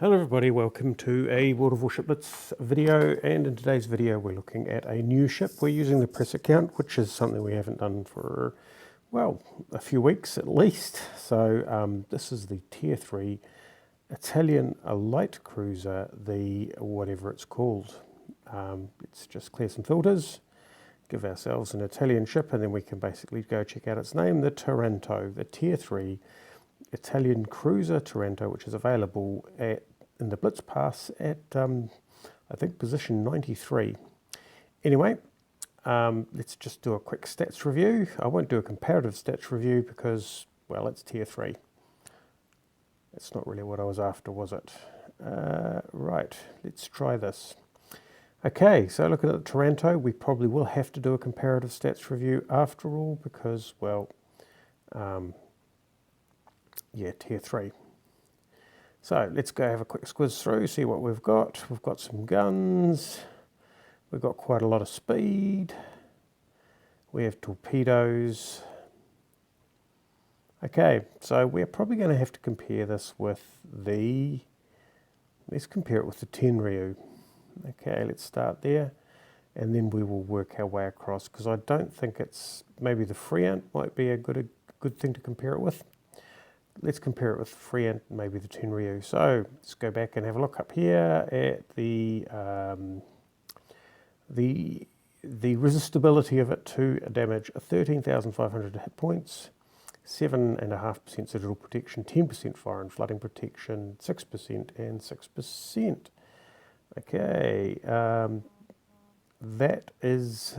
Hello everybody, welcome to a World of Warships Blitz video, and in today's video we're looking at a new ship. We're using the press account, which is something we haven't done for, well, a few weeks at least. So this is the Tier 3 Italian light cruiser, the whatever it's called. Let's just clear some filters, give ourselves an Italian ship, and then we can basically go check out its name, the Taranto, the Tier 3 Italian cruiser Taranto, which is available in the Blitz Pass at, I think, position 93. Anyway, let's just do a quick stats review. I won't do a comparative stats review because, well, it's Tier 3. That's not really what I was after, was it? Right, let's try this. Okay, so looking at the Taranto, we probably will have to do a comparative stats review after all because, well, yeah, Tier 3. So let's go have a quick squiz through, see what we've got. We've got some guns. We've got quite a lot of speed. We have torpedoes. Okay, so we're probably going to have to compare this with let's compare it with the Tenryu. Okay, let's start there, and then we will work our way across, because I don't think it's, maybe the Friant might be a good thing to compare it with. Let's compare it with Friant and maybe the Tenryu. So let's go back and have a look up here at the resistibility of it to damage: 13,500 hit points, 7.5% citadel protection, 10% fire and flooding protection, 6% and 6%. Okay, that is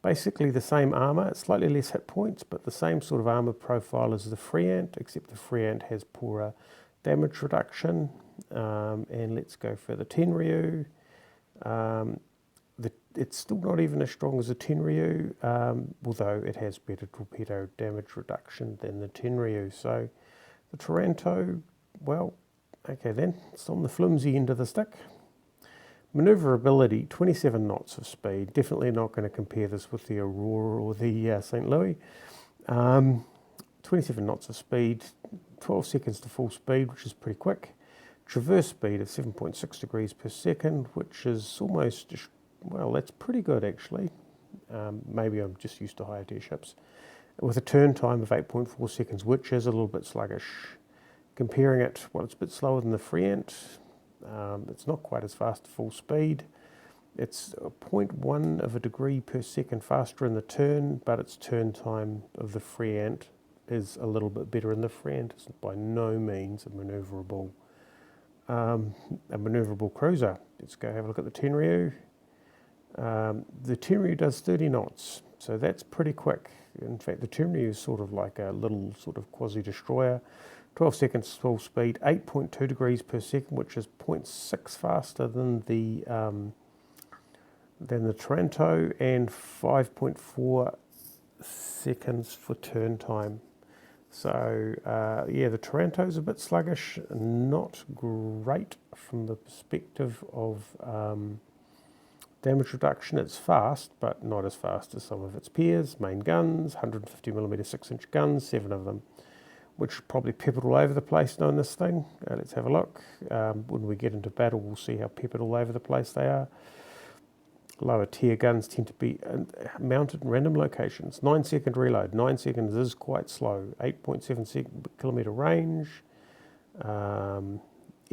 basically the same armour, slightly less hit points, but the same sort of armour profile as the Friant, except the Friant has poorer damage reduction. And let's go for the Tenryu. It's still not even as strong as the Tenryu, although it has better torpedo damage reduction than the Tenryu. So the Taranto, well, okay then, it's on the flimsy end of the stick. Maneuverability, 27 knots of speed. Definitely not going to compare this with the Aurora or the St. Louis. 27 knots of speed, 12 seconds to full speed, which is pretty quick. Traverse speed of 7.6 degrees per second, which is almost, well, that's pretty good actually. Maybe I'm just used to higher tier ships. With a turn time of 8.4 seconds, which is a little bit sluggish. Comparing it, well, it's a bit slower than the Friant. It's not quite as fast at full speed. It's 0.1 of a degree per second faster in the turn, but its turn time of the Friant is a little bit better, and the Friant is by no means a maneuverable cruiser. Let's go have a look at the Tenryu. The Tenryu does 30 knots, so that's pretty quick. In fact, the Tenryu is sort of like a little sort of quasi-destroyer. 12 seconds full speed, 8.2 degrees per second, which is 0.6 faster than the Taranto, and 5.4 seconds for turn time. So yeah, the Taranto is a bit sluggish, not great from the perspective of damage reduction. It's fast, but not as fast as some of its peers. Main guns, 150mm 6-inch guns, 7 of them, which probably peppered all over the place knowing this thing. Let's have a look. When we get into battle, we'll see how peppered all over the place they are. Lower tier guns tend to be mounted in random locations. 9-second reload. 9 seconds is quite slow. 8.7 kilometre range.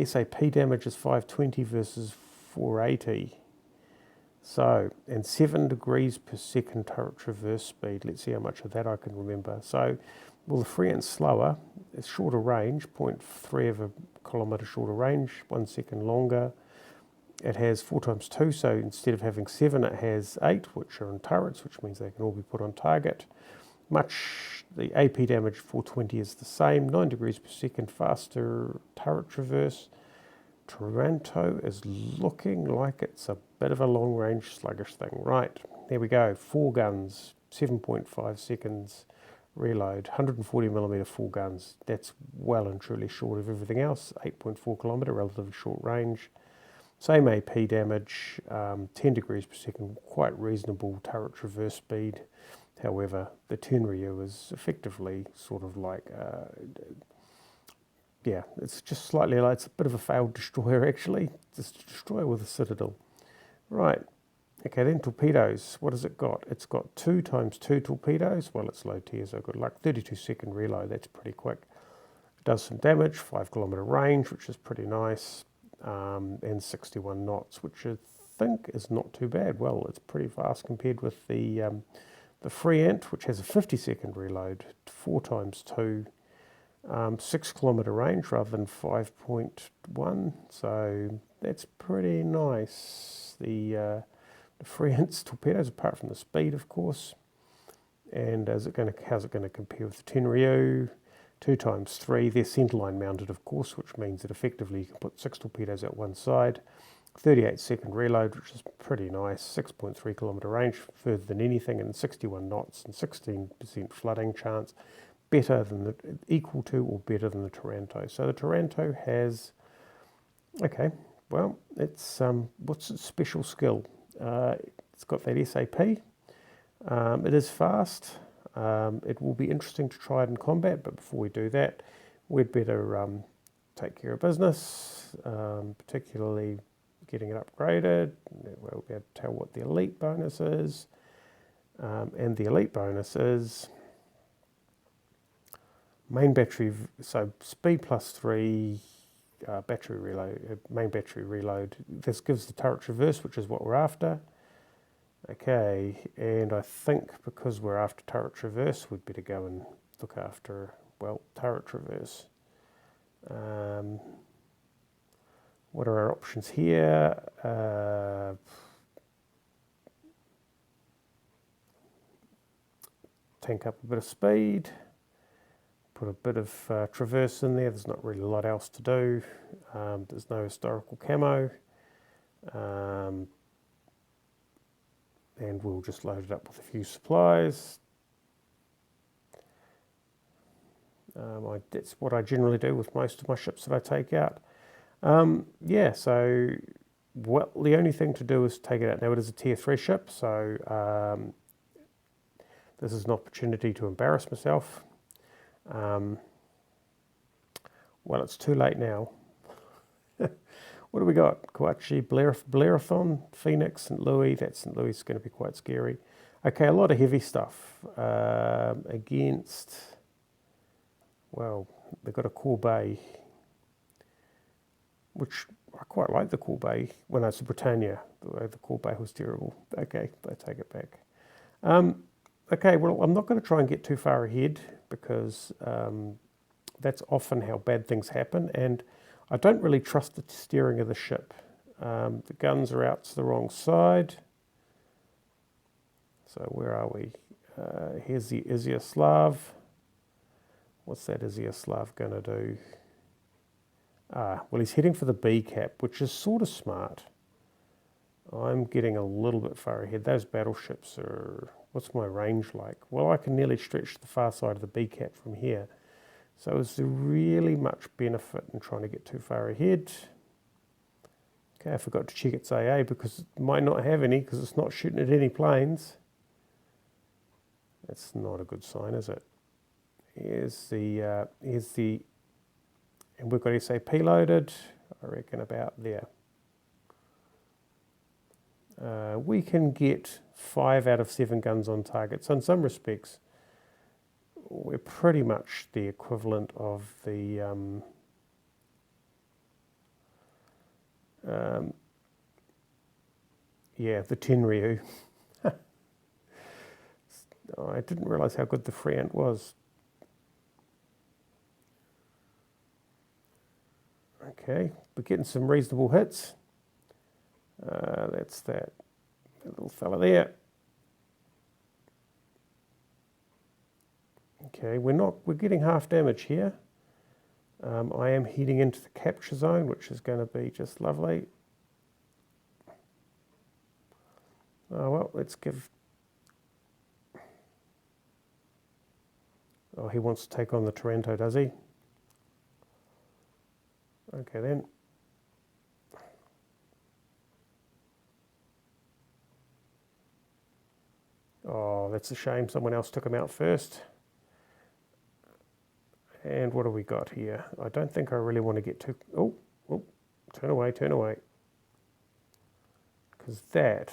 SAP damage is 520 versus 480. So, and 7 degrees per second turret traverse speed. Let's see how much of that I can remember. So, well, the Friant's slower, it's shorter range, 0.3 of a kilometre shorter range, 1 second longer. It has 4 times 2, so instead of having 7, it has 8, which are in turrets, which means they can all be put on target. The AP damage 420 is the same, 9 degrees per second faster turret traverse. Taranto is looking like it's a bit of a long-range sluggish thing. Right, there we go, 4 guns, 7.5 seconds. Reload, 140mm full guns. That's well and truly short of everything else. 8.4 kilometre, relatively short range. Same AP damage, 10 degrees per second, quite reasonable turret traverse speed. However, the Tenryu is effectively sort of like yeah, it's just slightly like, it's a bit of a failed destroyer actually. It's a destroyer with a citadel. Right, okay then torpedoes, what has it got? It's got 2 times 2 torpedoes, well it's low tier so good luck, 32-second reload, that's pretty quick. It does some damage, 5-kilometer range, which is pretty nice, and 61 knots, which I think is not too bad. Well, it's pretty fast compared with the Friant, which has a 50-second reload, 4 times 2, 6-kilometer range rather than 5.1, so that's pretty nice. The Friant's torpedoes, apart from the speed, of course. And how's it going to compare with the Tenryu? 2 times 3, they're centerline mounted, of course, which means that effectively you can put 6 torpedoes at one side. 38-second reload, which is pretty nice. 6.3 kilometer range, further than anything, and 61 knots and 16% flooding chance. Better than equal to or better than the Taranto. So the Taranto has, okay, well, it's what's its special skill? It's got that SAP. It is fast. It will be interesting to try it in combat, but before we do that, we'd better take care of business, particularly getting it upgraded. We'll be able to tell what the elite bonus is. And the elite bonus is main battery, so speed +3, battery reload, main battery reload. This gives the turret traverse, which is what we're after. Okay, and I think because we're after turret traverse, we'd better go and look after, well, turret traverse. What are our options here? Tank up a bit of speed, put a bit of traverse in there. There's not really a lot else to do. There's no historical camo. And we'll just load it up with a few supplies. That's what I generally do with most of my ships that I take out. Yeah, so well, the only thing to do is take it out. Now it is a tier 3 ship, so this is an opportunity to embarrass myself. Well, it's too late now. What do we got? Kawachi, Blaireathon, Phoenix, St. Louis. That St. Louis is going to be quite scary. Okay, a lot of heavy stuff against, well, they've got a Corbeil, which I quite like the Corbeil. When I was Britannia, the Corbeil was terrible. Okay, I take it back. Okay, well, I'm not going to try and get too far ahead because that's often how bad things happen, and I don't really trust the steering of the ship. The guns are out to the wrong side. So where are we? Here's the Izyaslav. What's that Izyaslav going to do? Well, he's heading for the B cap, which is sort of smart. I'm getting a little bit far ahead. Those battleships are, what's my range like? Well, I can nearly stretch the far side of the B cap from here. So is there really much benefit in trying to get too far ahead? Okay, I forgot to check its AA because it might not have any because it's not shooting at any planes. That's not a good sign, is it? Here's the, and we've got SAP loaded, I reckon about there. We can get 5 out of 7 guns on target. So in some respects, we're pretty much the equivalent of the yeah, the Tenryu. I didn't realise how good the Friant was. Okay, we're getting some reasonable hits. That's that little fella there. Okay, we're getting half damage here. I am heading into the capture zone, which is going to be just lovely. Oh, well, let's give... Oh, he wants to take on the Taranto, does he? Okay, then. Oh, that's a shame. Someone else took him out first. And what do we got here? I don't think I really want to get too... Oh, turn away, because that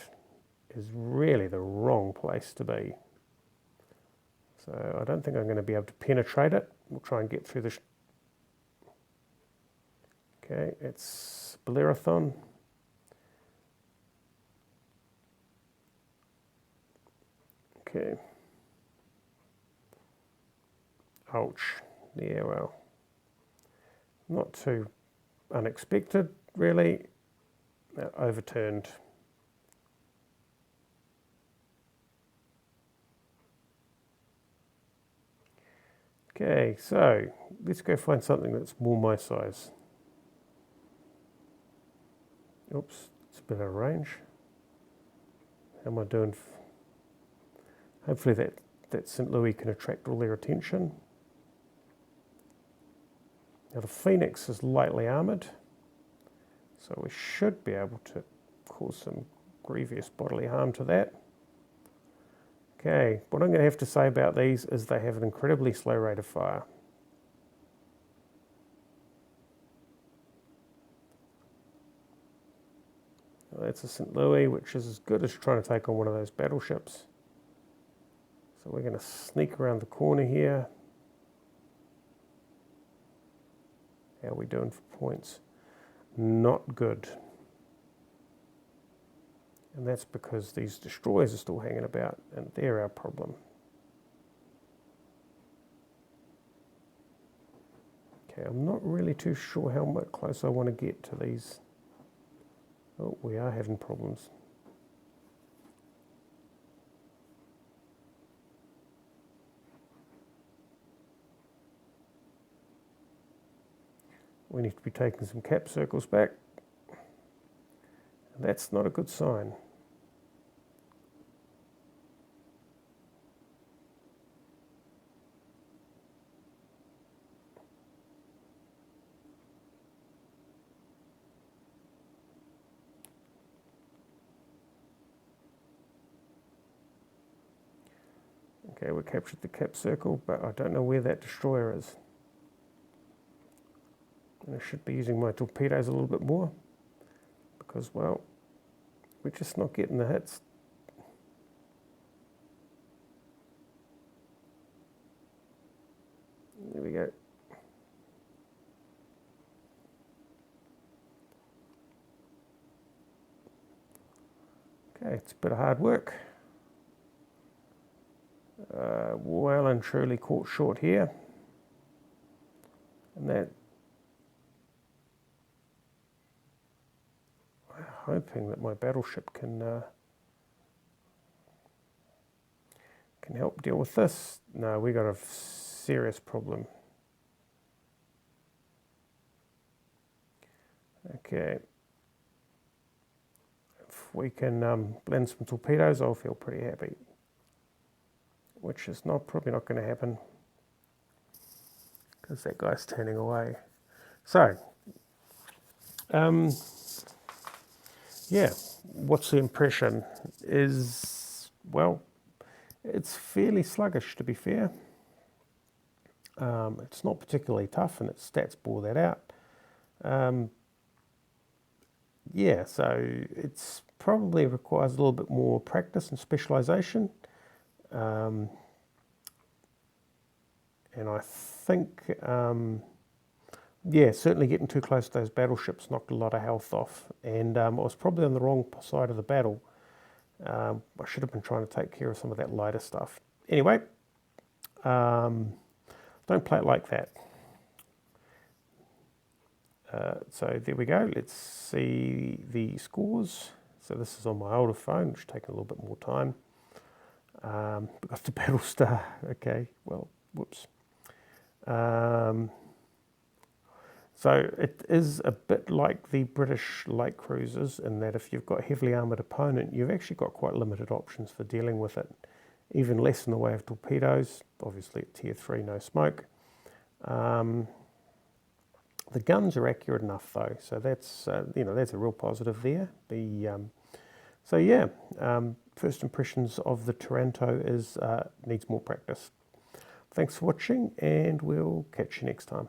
is really the wrong place to be. So I don't think I'm going to be able to penetrate it. We'll try and get through the... Okay, it's Blerathon. Okay. Ouch. Yeah, well, not too unexpected, really. Overturned. Okay, so let's go find something that's more my size. Oops, it's a bit out of range. How am I doing? Hopefully that St. Louis can attract all their attention. Now the Phoenix is lightly armoured, so we should be able to cause some grievous bodily harm to that. Okay, what I'm going to have to say about these is they have an incredibly slow rate of fire. Well, that's a St. Louis, which is as good as trying to take on one of those battleships. So we're going to sneak around the corner here. How are we doing for points? Not good. And that's because these destroyers are still hanging about, and they're our problem. Okay, I'm not really too sure how much close I want to get to these. Oh, we are having problems. We need to be taking some cap circles back. And that's not a good sign. Okay, we captured the cap circle, but I don't know where that destroyer is. And I should be using my torpedoes a little bit more because, well, we're just not getting the hits. There we go. Okay, it's a bit of hard work. Well and truly caught short here. And that, I'm hoping that my battleship can help deal with this. No, we got a serious problem. Okay. If we can blend some torpedoes, I'll feel pretty happy. Which is probably not going to happen because that guy's turning away. So, yeah, what's the impression? Well, it's fairly sluggish, to be fair. It's not particularly tough, and its stats bore that out. Yeah, so it's probably requires a little bit more practice and specialisation. And I think, yeah, certainly getting too close to those battleships knocked a lot of health off. And I was probably on the wrong side of the battle. I should have been trying to take care of some of that lighter stuff. Anyway, don't play it like that. So there we go. Let's see the scores. So this is on my older phone, which is taking a little bit more time. Because the battle star, okay, well, whoops. So it is a bit like the British light cruisers in that if you've got a heavily armoured opponent, you've actually got quite limited options for dealing with it. Even less in the way of torpedoes, obviously at tier 3, no smoke. The guns are accurate enough though, so that's that's a real positive there. So yeah, first impressions of the Taranto is needs more practice. Thanks for watching, and we'll catch you next time.